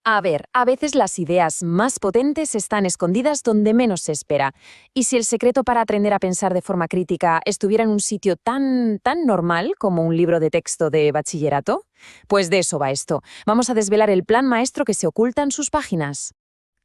A ver, a veces las ideas más potentes están escondidas donde menos se espera. Y si el secreto para aprender a pensar de forma crítica estuviera en un sitio tan normal como un libro de texto de bachillerato, pues de eso va esto. Vamos a desvelar el plan maestro que se oculta en sus páginas.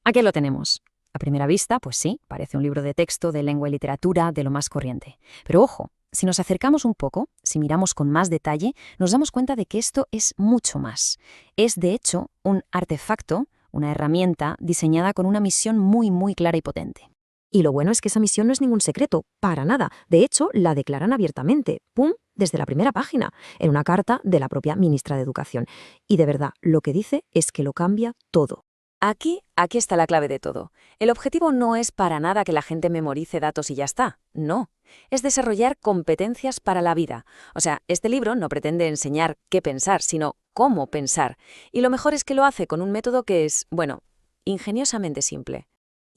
Aquí lo tenemos. A primera vista, pues sí, parece un libro de texto de lengua y literatura de lo más corriente. Pero ojo, si nos acercamos un poco, si miramos con más detalle, nos damos cuenta de que esto es mucho más. Es, de hecho, un artefacto, una herramienta diseñada con una misión muy clara y potente. Y lo bueno es que esa misión no es ningún secreto, para nada. De hecho, la declaran abiertamente, ¡pum!, desde la primera página, en una carta de la propia ministra de Educación. Y de verdad, lo que dice es que lo cambia todo. Aquí está la clave de todo. El objetivo no es para nada que la gente memorice datos y ya está. No. Es desarrollar competencias para la vida. O sea, este libro no pretende enseñar qué pensar, sino cómo pensar. Y lo mejor es que lo hace con un método que es, bueno, ingeniosamente simple.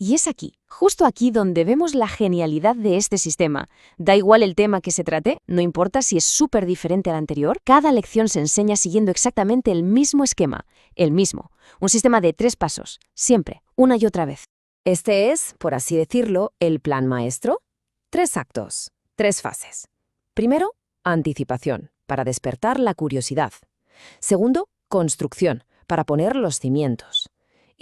Y es aquí, justo aquí, donde vemos la genialidad de este sistema. Da igual el tema que se trate, no importa si es súper diferente al anterior, cada lección se enseña siguiendo exactamente el mismo esquema, el mismo. Un sistema de 3 pasos, siempre, una y otra vez. Este es, por así decirlo, el plan maestro. 3 actos, 3 fases. Primero, anticipación, para despertar la curiosidad. Segundo, construcción, para poner los cimientos.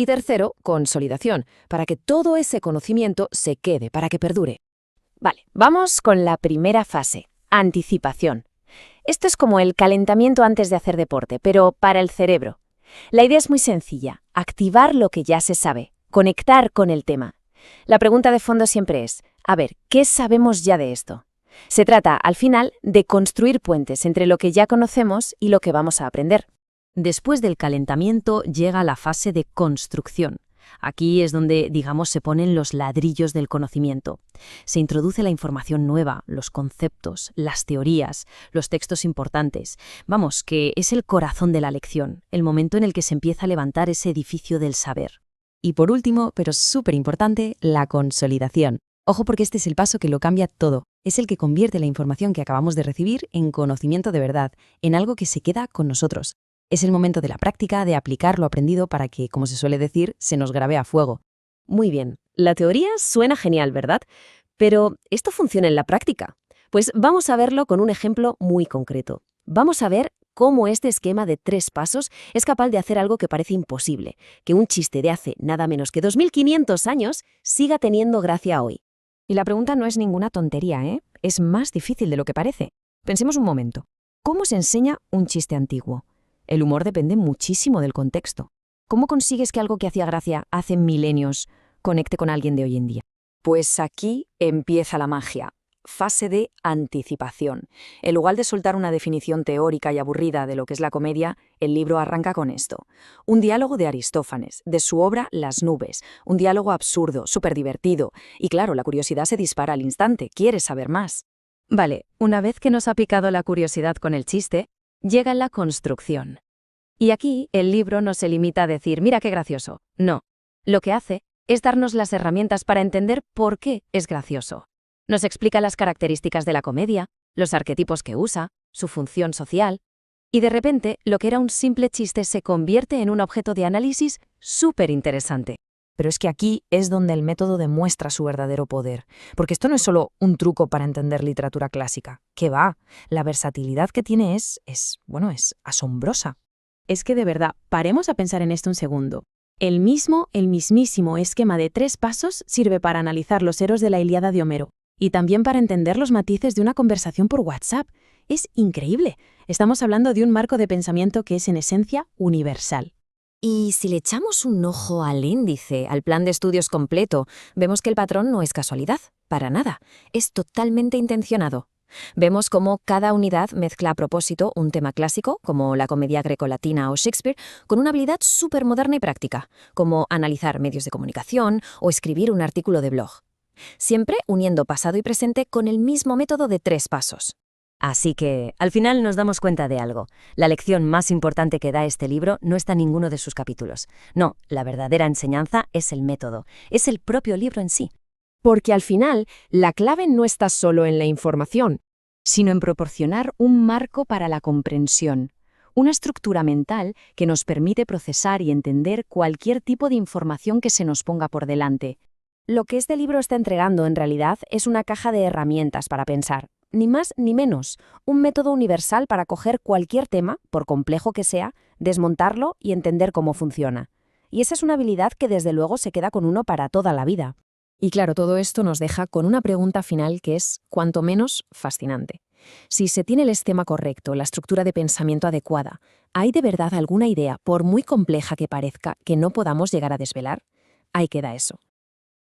Y tercero, consolidación, para que todo ese conocimiento se quede, para que perdure. Vale, vamos con la primera fase, anticipación. Esto es como el calentamiento antes de hacer deporte, pero para el cerebro. La idea es muy sencilla, activar lo que ya se sabe, conectar con el tema. La pregunta de fondo siempre es, a ver, ¿qué sabemos ya de esto? Se trata, al final, de construir puentes entre lo que ya conocemos y lo que vamos a aprender. Después del calentamiento llega la fase de construcción. Aquí es donde, digamos, se ponen los ladrillos del conocimiento. Se introduce la información nueva, los conceptos, las teorías, los textos importantes. Vamos, que es el corazón de la lección, el momento en el que se empieza a levantar ese edificio del saber. Y por último, pero súper importante, la consolidación. Ojo porque este es el paso que lo cambia todo. Es el que convierte la información que acabamos de recibir en conocimiento de verdad, en algo que se queda con nosotros. Es el momento de la práctica, de aplicar lo aprendido para que, como se suele decir, se nos grabe a fuego. Muy bien, la teoría suena genial, ¿verdad? Pero, ¿esto funciona en la práctica? Pues vamos a verlo con un ejemplo muy concreto. Vamos a ver cómo este esquema de 3 pasos es capaz de hacer algo que parece imposible, que un chiste de hace nada menos que 2500 años siga teniendo gracia hoy. Y la pregunta no es ninguna tontería, ¿eh? Es más difícil de lo que parece. Pensemos un momento. ¿Cómo se enseña un chiste antiguo? El humor depende muchísimo del contexto. ¿Cómo consigues que algo que hacía gracia hace milenios conecte con alguien de hoy en día? Pues aquí empieza la magia. Fase de anticipación. En lugar de soltar una definición teórica y aburrida de lo que es la comedia, el libro arranca con esto. Un diálogo de Aristófanes, de su obra Las nubes. Un diálogo absurdo, súper divertido. Y claro, la curiosidad se dispara al instante. ¿Quieres saber más? Vale, una vez que nos ha picado la curiosidad con el chiste, llega la construcción. Y aquí el libro no se limita a decir, mira qué gracioso. No. Lo que hace es darnos las herramientas para entender por qué es gracioso. Nos explica las características de la comedia, los arquetipos que usa, su función social, y de repente lo que era un simple chiste se convierte en un objeto de análisis súper interesante. Pero es que aquí es donde el método demuestra su verdadero poder, porque esto no es solo un truco para entender literatura clásica. ¿Qué va? La versatilidad que tiene es asombrosa. Es que de verdad, paremos a pensar en esto un segundo. El mismísimo esquema de 3 pasos sirve para analizar los héroes de la Ilíada de Homero y también para entender los matices de una conversación por WhatsApp. Es increíble. Estamos hablando de un marco de pensamiento que es en esencia universal. Y si le echamos un ojo al índice, al plan de estudios completo, vemos que el patrón no es casualidad, para nada. Es totalmente intencionado. Vemos cómo cada unidad mezcla a propósito un tema clásico, como la comedia grecolatina o Shakespeare, con una habilidad súper moderna y práctica, como analizar medios de comunicación o escribir un artículo de blog. Siempre uniendo pasado y presente con el mismo método de 3 pasos. Así que, al final nos damos cuenta de algo. La lección más importante que da este libro no está en ninguno de sus capítulos. No, la verdadera enseñanza es el método, es el propio libro en sí. Porque al final, la clave no está solo en la información, sino en proporcionar un marco para la comprensión, Una estructura mental que nos permite procesar y entender cualquier tipo de información que se nos ponga por delante. Lo que este libro está entregando en realidad es una caja de herramientas para pensar, ni más ni menos, un método universal para coger cualquier tema, por complejo que sea, desmontarlo y entender cómo funciona. Y esa es una habilidad que desde luego se queda con uno para toda la vida. Y claro, todo esto nos deja con una pregunta final que es, cuanto menos, fascinante. Si se tiene el esquema correcto, la estructura de pensamiento adecuada, ¿hay de verdad alguna idea, por muy compleja que parezca, que no podamos llegar a desvelar? Ahí queda eso.